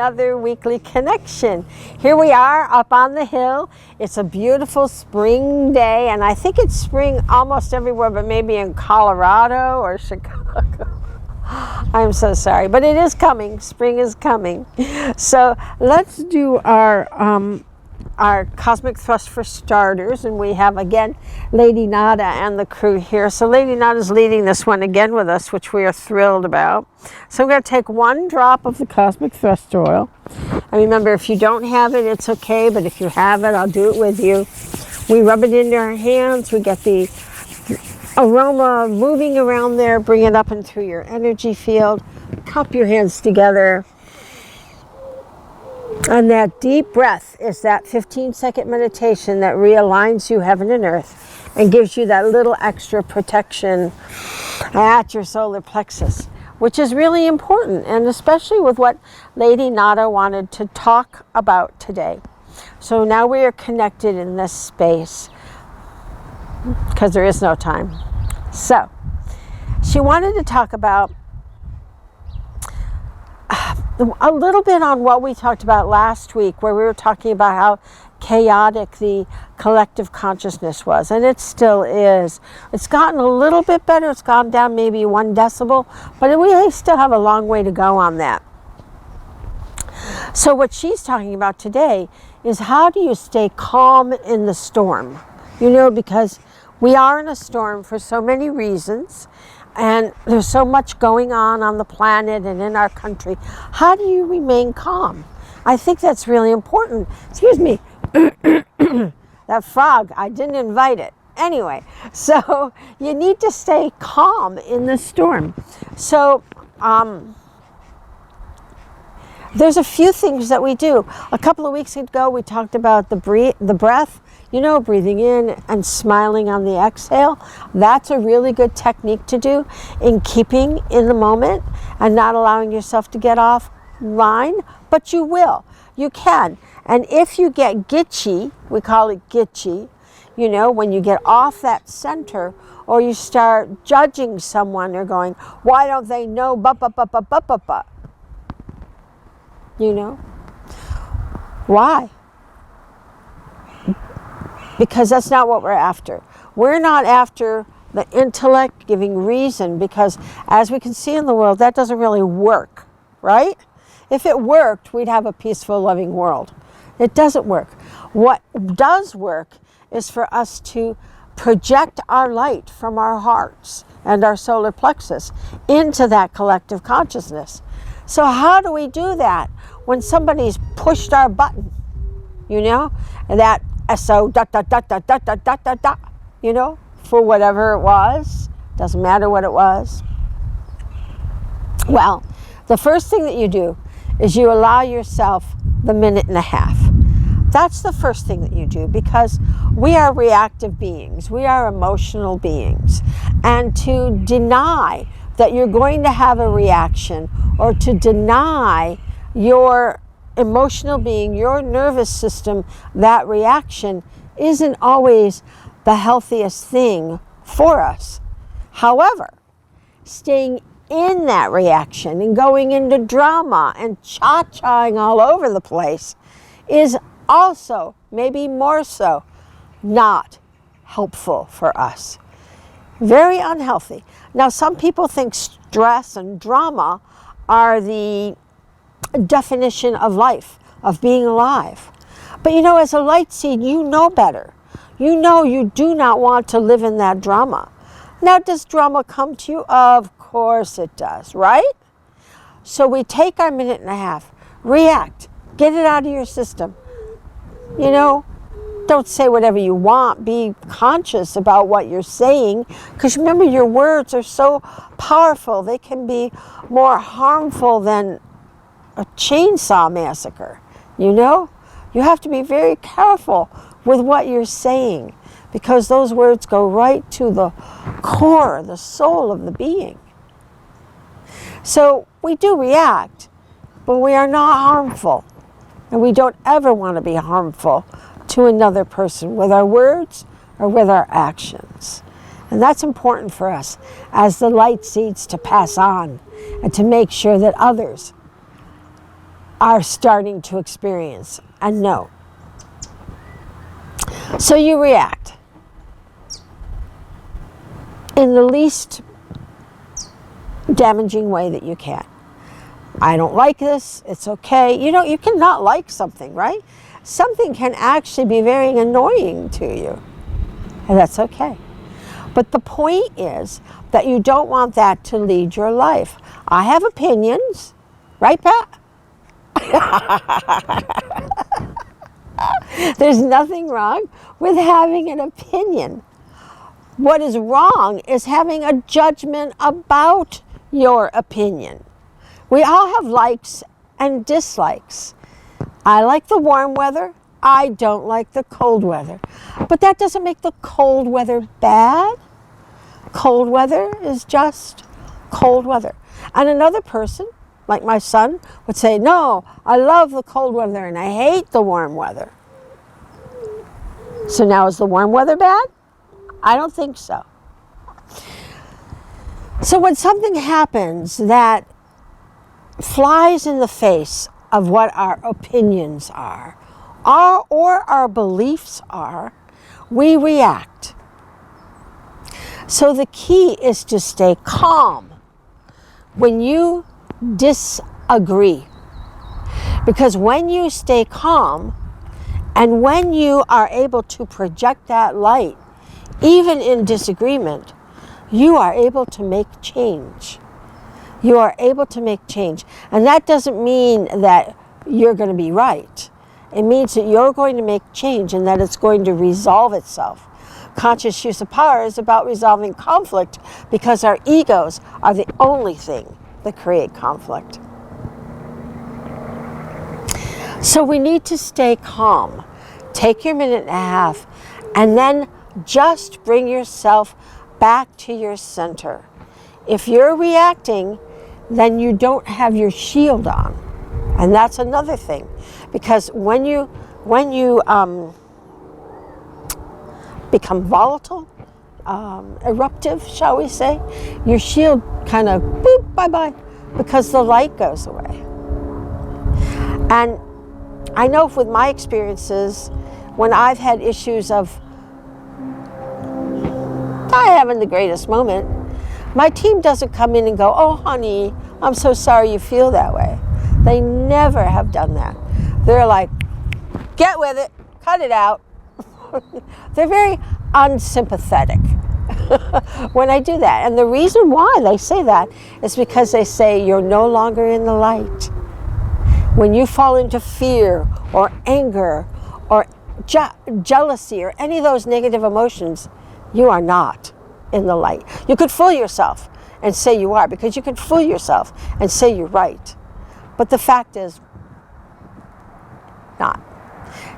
another weekly connection. Here we are up on the hill. It's a beautiful spring day, and I think it's spring almost everywhere, but maybe in Colorado or Chicago. I'm so sorry, but it is coming. Spring is coming. So let's do our cosmic thrust for starters, and we have again Lady Nada and the crew here. So Lady Nada is leading this one again with us, which we are thrilled about. So I'm going to take one drop of the cosmic thrust oil, and remember, if you don't have it, it's okay, but if you have it, I'll do it with you. We rub it into our hands. We get the aroma moving around there. Bring it up and through your energy field. Cup your hands together. And that deep breath is that 15-second meditation that realigns you heaven and earth and gives you that little extra protection at your solar plexus, which is really important, and especially with what Lady Nada wanted to talk about today. So now we are connected in this space because there is no time. So she wanted to talk about a little bit on what we talked about last week, where we were talking about how chaotic the collective consciousness was, and it still is. It's gotten a little bit better. It's gone down maybe 1 decibel, but we still have a long way to go on that. So what she's talking about today is, how do you stay calm in the storm? You know, because we are in a storm for so many reasons, and there's so much going on the planet and in our country. How do you remain calm? I think that's really important. Excuse me. That frog, I didn't invite it. Anyway, so you need to stay calm in the storm. So there's a few things that we do. A couple of weeks ago, we talked about the breath. You know, breathing in and smiling on the exhale. That's a really good technique to do in keeping in the moment and not allowing yourself to get off line, but you will. You can. And if you get gitchy, we call it gitchy, you know, when you get off that center, or you start judging someone or going, why don't they know, you know? Why? Because that's not what we're after. We're not after the intellect giving reason, because as we can see in the world, that doesn't really work, right? If it worked, we'd have a peaceful, loving world. It doesn't work. What does work is for us to project our light from our hearts and our solar plexus into that collective consciousness. So how do we do that when somebody's pushed our button, you know, and that SO ... you know, for whatever it was. Doesn't matter what it was. Well, the first thing that you do is you allow yourself the minute and a half. That's the first thing that you do, because we are reactive beings. We are emotional beings. And to deny that you're going to have a reaction, or to deny your emotional being, your nervous system, that reaction, isn't always the healthiest thing for us. However, staying in that reaction and going into drama and cha-chaing all over the place is also, maybe more so, not helpful for us. Very unhealthy. Now, some people think stress and drama are the definition of life, of being alive. But you know, as a light seed, you know better. You know you do not want to live in that drama. Now, does drama come to you? Of course it does, right? So we take our minute and a half, react, get it out of your system. You know, don't say whatever you want. Be conscious about what you're saying, because remember, your words are so powerful. They can be more harmful than a chainsaw massacre, you know? You have to be very careful with what you're saying, because those words go right to the core, the soul of the being. So we do react, but we are not harmful. And we don't ever want to be harmful to another person with our words or with our actions. And that's important for us as the light seeds to pass on and to make sure that others are starting to experience and know. So you react in the least damaging way that you can. I don't like this, it's okay. You know, you cannot like something, right? Something can actually be very annoying to you, and that's okay. But the point is that you don't want that to lead your life. I have opinions, right, Pat? There's nothing wrong with having an opinion. What is wrong is having a judgment about your opinion. We all have likes and dislikes. I like the warm weather. I don't like the cold weather. But that doesn't make the cold weather bad. Cold weather is just cold weather. And another person, like my son, would say, no, I love the cold weather and I hate the warm weather. So now is the warm weather bad? I don't think so. So when something happens that flies in the face of what our opinions are, or our beliefs are, we react. So the key is to stay calm when you disagree. Because when you stay calm and when you are able to project that light, even in disagreement, you are able to make change. You are able to make change. And that doesn't mean that you're going to be right. It means that you're going to make change and that it's going to resolve itself. Conscious use of power is about resolving conflict because our egos are the only thing that create conflict. So we need to stay calm. Take your minute and a half and then just bring yourself back to your center. If you're reacting, then you don't have your shield on. And that's another thing. Because when you become volatile, eruptive, shall we say, your shield kind of boop, bye-bye, because the light goes away. And I know with my experiences, when I've had issues of not having the greatest moment, my team doesn't come in and go, oh, honey, I'm so sorry you feel that way. They never have done that. They're like, get with it, cut it out. They're very unsympathetic when I do that. And the reason why they say that is because they say you're no longer in the light. When you fall into fear or anger or jealousy or any of those negative emotions, you are not in the light. You could fool yourself and say you are, because you can fool yourself and say you're right. But the fact is,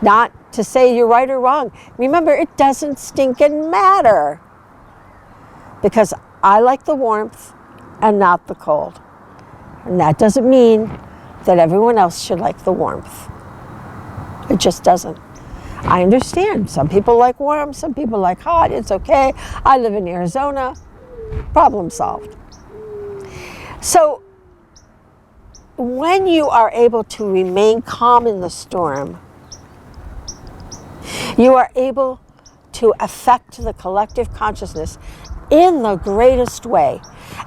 not to say you're right or wrong. Remember, it doesn't stinking matter, because I like the warmth and not the cold. And that doesn't mean that everyone else should like the warmth. It just doesn't. I understand. Some people like warm, some people like hot. It's okay. I live in Arizona. Problem solved. So when you are able to remain calm in the storm, you are able to affect the collective consciousness in the greatest way.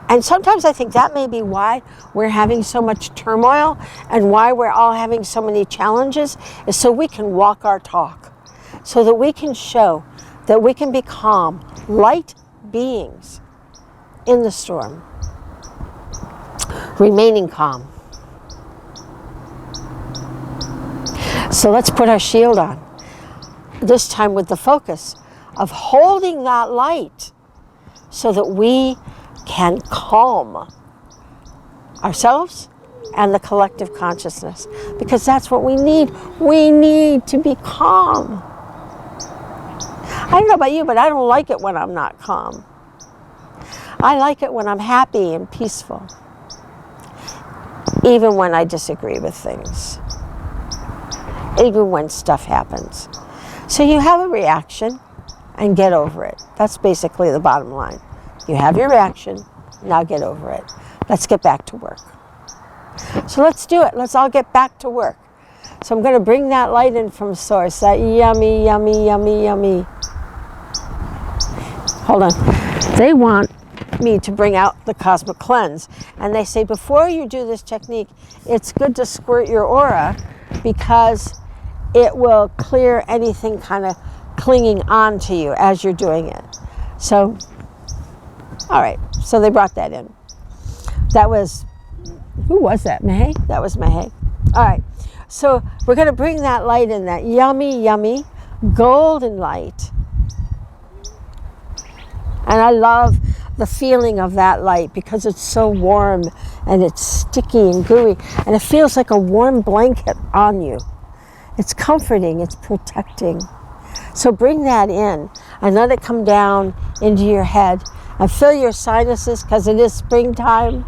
And sometimes I think that may be why we're having so much turmoil and why we're all having so many challenges, is so we can walk our talk, so that we can show that we can be calm, light beings in the storm, remaining calm. So let's put our shield on, this time with the focus of holding that light so that we can calm ourselves and the collective consciousness, because that's what we need. We need to be calm. I don't know about you, but I don't like it when I'm not calm. I like it when I'm happy and peaceful, even when I disagree with things, even when stuff happens. So you have a reaction and get over it. That's basically the bottom line. You have your reaction, now get over it. Let's get back to work. So let's do it. Let's all get back to work. So I'm going to bring that light in from source, that yummy, yummy, yummy, yummy. Hold on. They want me to bring out the cosmic cleanse. And they say before you do this technique, it's good to squirt your aura because it will clear anything kind of clinging on to you as you're doing it. So, all right. So they brought that in. That was, who was that? Mehe? That was Mehe. All right. So we're going to bring that light in, that yummy, yummy golden light. And I love the feeling of that light because it's so warm and it's sticky and gooey. And it feels like a warm blanket on you. It's comforting. It's protecting. So bring that in and let it come down into your head. And fill your sinuses because it is springtime.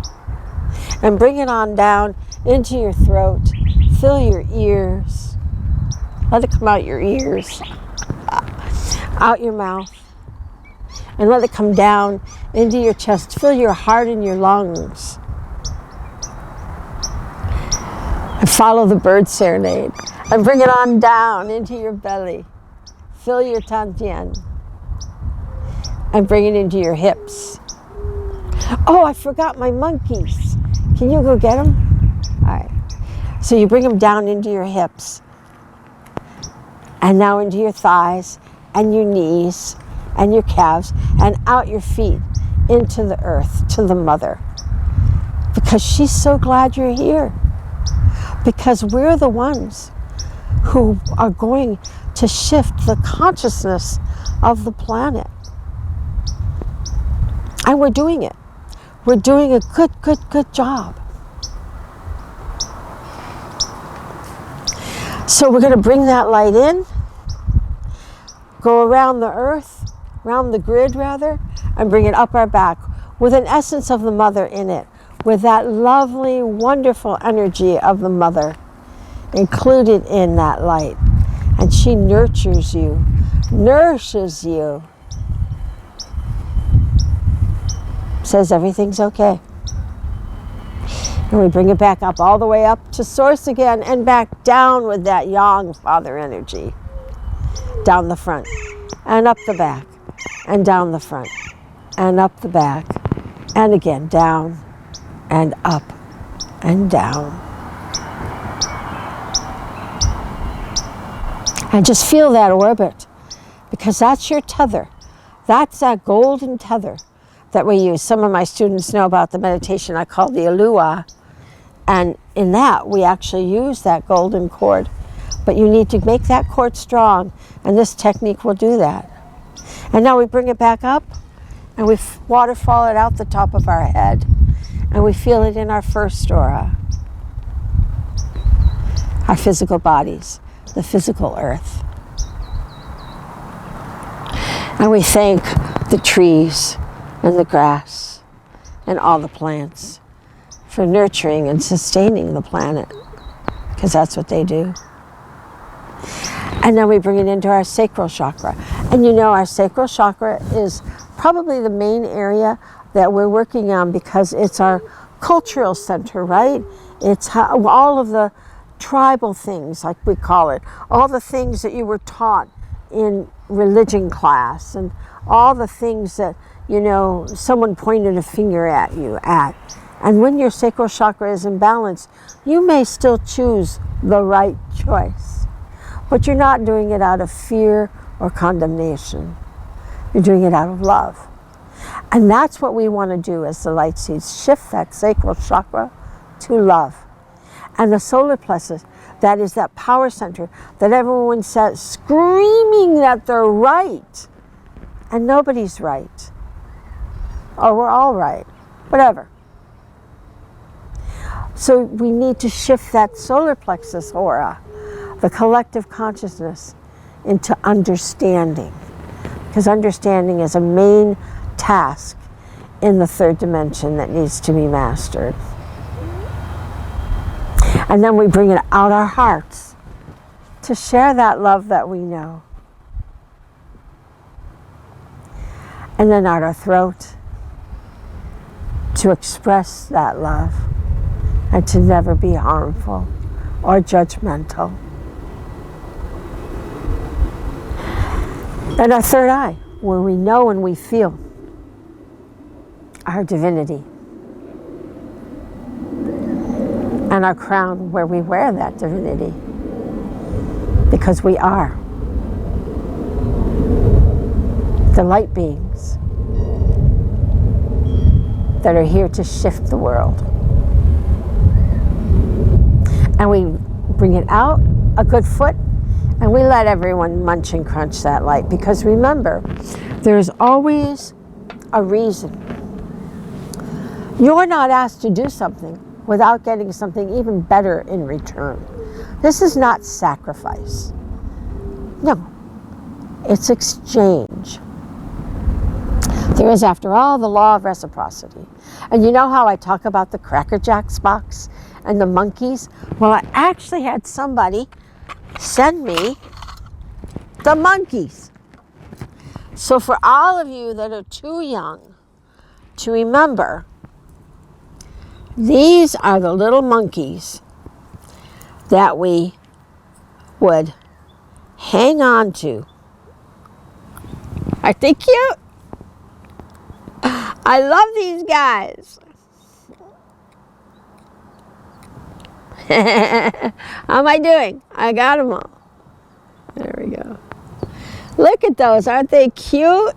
And bring it on down into your throat. Fill your ears. Let it come out your ears. Out your mouth. And let it come down into your chest. Fill your heart and your lungs. And follow the bird serenade. And bring it on down into your belly. Fill your tantien. And bring it into your hips. Oh, I forgot my monkeys. Can you go get them? All right. So you bring them down into your hips. And now into your thighs and your knees and your calves and out your feet into the earth, to the mother. Because she's so glad you're here. Because we're the ones who are going to shift the consciousness of the planet. And we're doing it. We're doing a good job. So we're going to bring that light in, go around the earth, around the grid rather, and bring it up our back with an essence of the mother in it, with that lovely, wonderful energy of the mother included in that light. And she nurtures you, nourishes you. Says everything's okay. And we bring it back up, all the way up to source again, and back down with that yang father energy. Down the front, and up the back, and down the front, and up the back, and again, down, and up, and down. And just feel that orbit, because that's your tether. That's that golden tether that we use. Some of my students know about the meditation I call the Alua, and in that we actually use that golden cord. But you need to make that cord strong, and this technique will do that. And now we bring it back up, and we waterfall it out the top of our head, and we feel it in our first aura, our physical bodies, the physical earth. And we thank the trees and the grass and all the plants for nurturing and sustaining the planet, because that's what they do. And then we bring it into our sacral chakra. And you know, our sacral chakra is probably the main area that we're working on because it's our cultural center, right? It's how, all of the tribal things, like we call it, all the things that you were taught in religion class, and all the things that, you know, someone pointed a finger at you at. And when your sacral chakra is in balance, you may still choose the right choice, but you're not doing it out of fear or condemnation. You're doing it out of love. And that's what we want to do as the light seeds, shift that sacral chakra to love. And the solar plexus, that is that power center that everyone says, screaming that they're right. And nobody's right. Or we're all right. Whatever. So we need to shift that solar plexus aura, the collective consciousness, into understanding. Because understanding is a main task in the third dimension that needs to be mastered. And then we bring it out our hearts to share that love that we know. And then out our throat to express that love and to never be harmful or judgmental. And our third eye, where we know and we feel our divinity. And our crown, where we wear that divinity, because we are the light beings that are here to shift the world. And we bring it out a good foot, and we let everyone munch and crunch that light, because remember, there's always a reason. You're not asked to do something without getting something even better in return. This is not sacrifice. No, it's exchange. There is, after all, the law of reciprocity. And you know how I talk about the Cracker Jacks box and the monkeys? Well, I actually had somebody send me the monkeys. So for all of you that are too young to remember, these are the little monkeys that we would hang on to. Aren't they cute? I love these guys. How am I doing? I got them all. There we go. Look at those. Aren't they cute?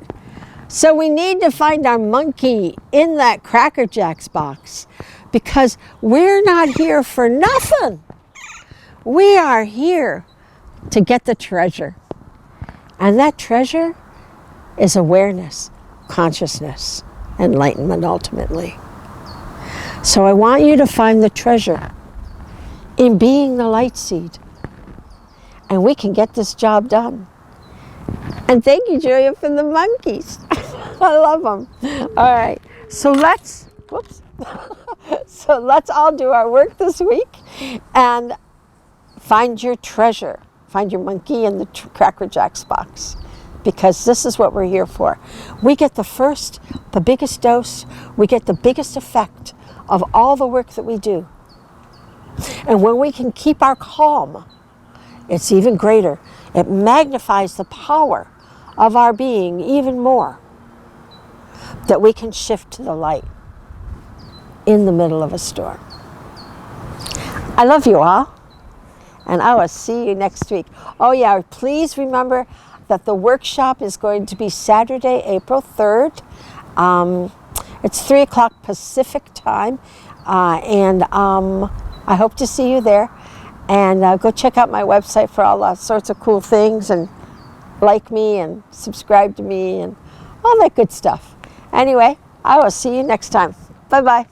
So we need to find our monkey in that Cracker Jacks box, because we're not here for nothing. We are here to get the treasure. And that treasure is awareness, consciousness, enlightenment ultimately. So I want you to find the treasure in being the light seed. And we can get this job done. And thank you, Julia, for the monkeys. I love them. All right, so let's all do our work this week and find your treasure. Find your monkey in the Cracker Jacks box, because this is what we're here for. We get the biggest dose, we get the biggest effect of all the work that we do. And when we can keep our calm, it's even greater. It magnifies the power of our being even more, that we can shift to the light in the middle of a storm. I love you all, and I will see you next week. Oh yeah, please remember that the workshop is going to be Saturday, April 3rd. It's 3 o'clock Pacific time, and I hope to see you there. And go check out my website for all sorts of cool things, and like me and subscribe to me and all that good stuff. Anyway, I will see you next time. Bye-bye.